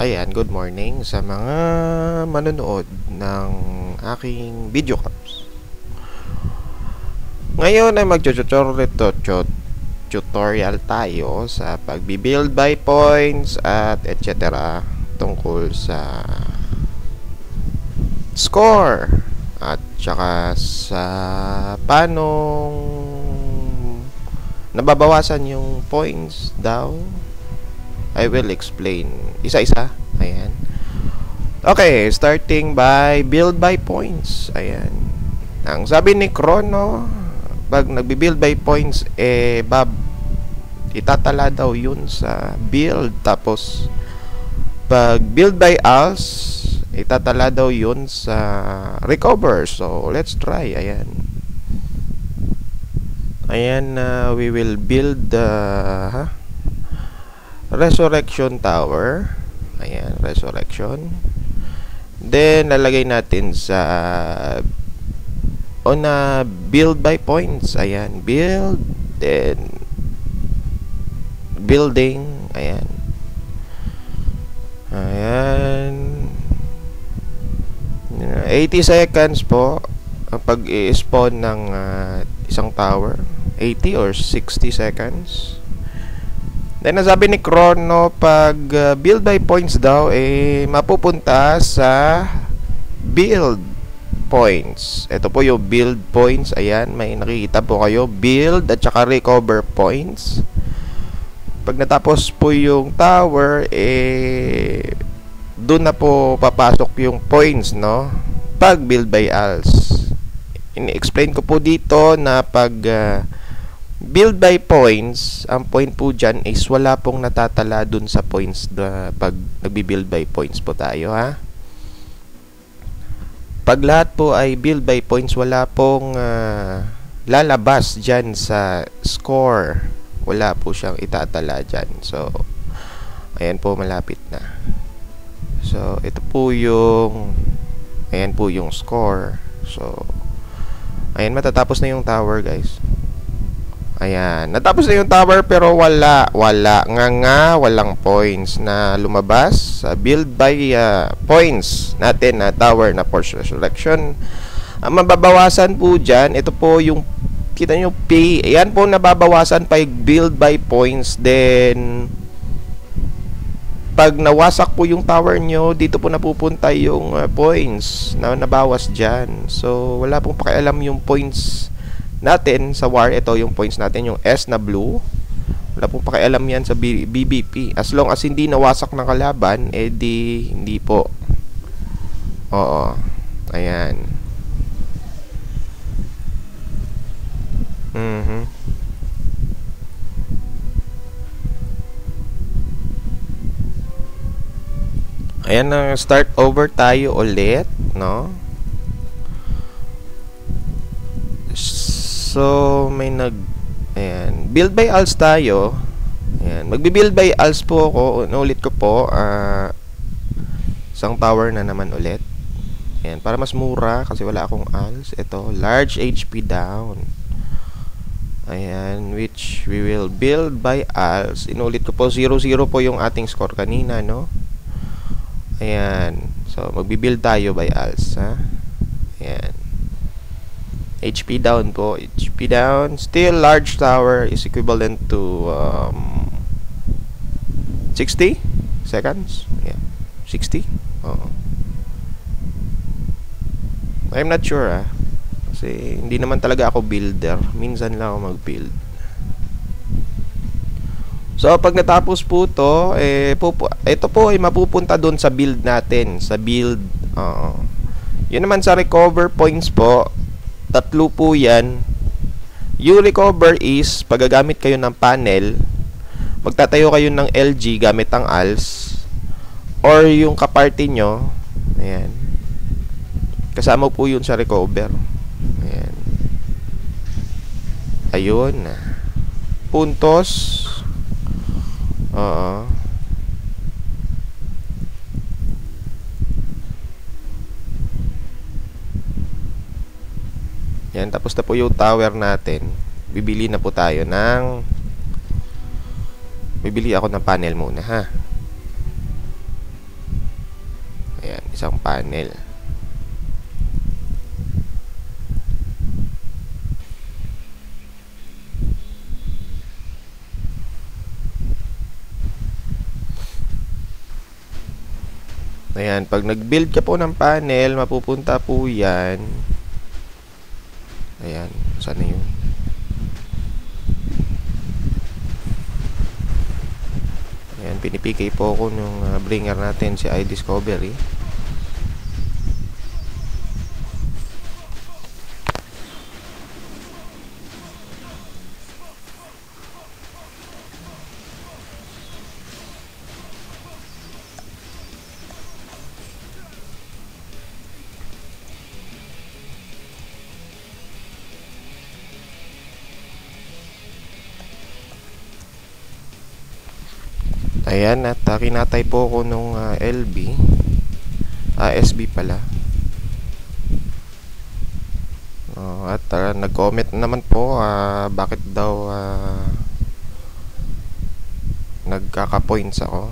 Ayan, good morning sa mga manonood ng aking video caps. Ngayon ay tutorial tayo sa pagbi-build by points at etc. tungkol sa score at saka sa paano nababawasan yung points daw. I will explain isa-isa. Ayan. Okay, starting by build by points. Ayan. Ang sabi ni Chrono, pag nagbi-build by points, itatala daw yun sa build. Tapos, pag build by als, itatala daw yun sa recover. So, let's try. Ayan. Ayan, we will build the Resurrection Tower. Ayan, Resurrection. Then, lalagay natin sa build by points. Ayan, build. Then, building. Ayan. Ayan. 80 seconds po pag i-spawn ng isang tower. 80 or 60 seconds. Then, nasabi ni Chrono, pag build by points daw, mapupunta sa build points. Ito po yung build points. Ayan, may nakikita po kayo. Build at saka recover points. Pag natapos po yung tower, doon na po papasok yung points, no? Pag build by als. Ini-explain ko po dito na pag build by points, ang point po dyan is wala pong natatala dun sa points pag nagbi-build by points po tayo, ha? Pag lahat po ay build by points, wala pong lalabas dyan sa score. Wala po siyang itatala dyan. So, ayan po, malapit na. So, ito po yung ayan po yung score. So, ayan, matatapos na yung tower, guys. Ayan, natapos na yung tower pero walang points na lumabas sa build by points natin na tower na Force Resurrection. Ang mababawasan po dyan, ito po yung kita nyo P, ayan po nababawasan pa yung build by points. Then pag nawasak po yung tower nyo, dito po napupunta yung points na nabawas dyan. So wala pong pakialam yung points natin sa war. Ito yung points natin, yung S na blue. Wala pong pakialam yan sa BBP. As long as hindi nawasak ng kalaban, hindi po. Oo. Ayan. Ayan, start over tayo ulit, no? So, ayan, build by als tayo. Ayan, magbi-build by als po ako. Ulit ko po, isang tower na naman ulit. Ayan, para mas mura kasi wala akong als. Ito, large HP down. Ayan, which we will build by als. Inulit ko po, 0-0 po yung ating score kanina, no? Ayan, so magbi-build tayo by als, ha? Ayan. HP down po. HP down. Still, large tower is equivalent to 60 seconds. Yeah. 60? Oo. I'm not sure, ah. Kasi hindi naman talaga ako builder. Minsan lang ako mag-build. So, pag natapos po to, ito po ay mapupunta doon sa build natin. Sa build. Yun naman sa recover points po. Tatlo po yan. Yung recover is, pag gagamit kayo ng panel, magtatayo kayo ng LG gamit ang als, or yung kaparty nyo, ayan, kasama po yun sa recover. Ayan. Ayun. Puntos. Oo. Yan, tapos na po yung tower natin. Bibili na po tayo ng bibili ako ng panel muna, ha. isang panel. Ayan, pag nag-build ka po ng panel, mapupunta po yan. Ayan, saan na yun? Ayan, pinipikay po ako nung bringer natin, si iDiscovery. Ayan, at kinatay po ako nung LB. SB pala. At nag-comment naman po bakit daw nagkaka-points ako.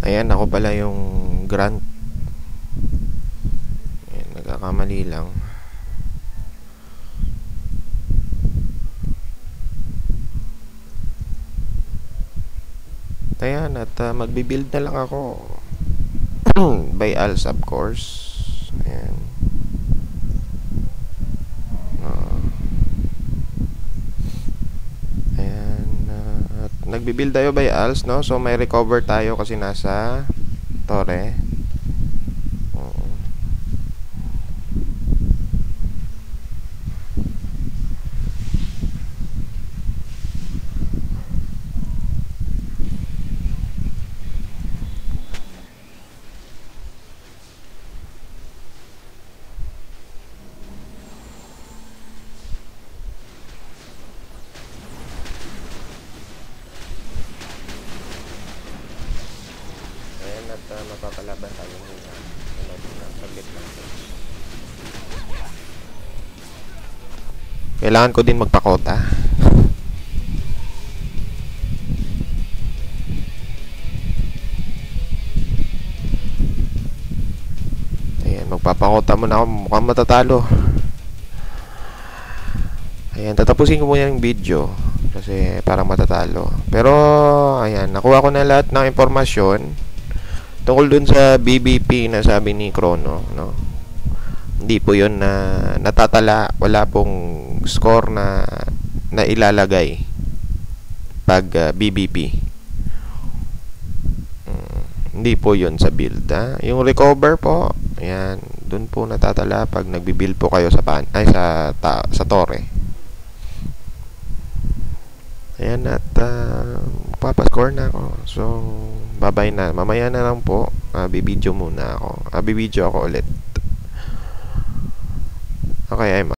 Ayan, ako pala yung grant. Ayan, nagkakamali lang. Ayan, at magbibuild na lang ako. By ALS, of course. Ayan. Nagbibuild tayo by ALS, no? So may recover tayo kasi nasa Torre. Mapapalaban tayo ng saglit lang. Kailangan ko din magpakota. Ayan, magpapakota muna ako. Mukhang matatalo. Ayan, tatapusin ko muna yung video kasi parang matatalo. Pero ayan, nakuha ko na lahat ng impormasyon tungkol dun sa BBP na sabi ni Chrono, no? Hindi po yun na natatala. Wala pong score na ilalagay pag BBP. Hindi po yun sa build, ha? Yung recover po, ayan, dun po natatala pag nagbi-build po kayo sa sa Torre. Ayan, at papascore na ako. So, bye-bye na. Mamaya na lang po. Bibidyo muna ako. Bibidyo ako ulit. Okay, I'm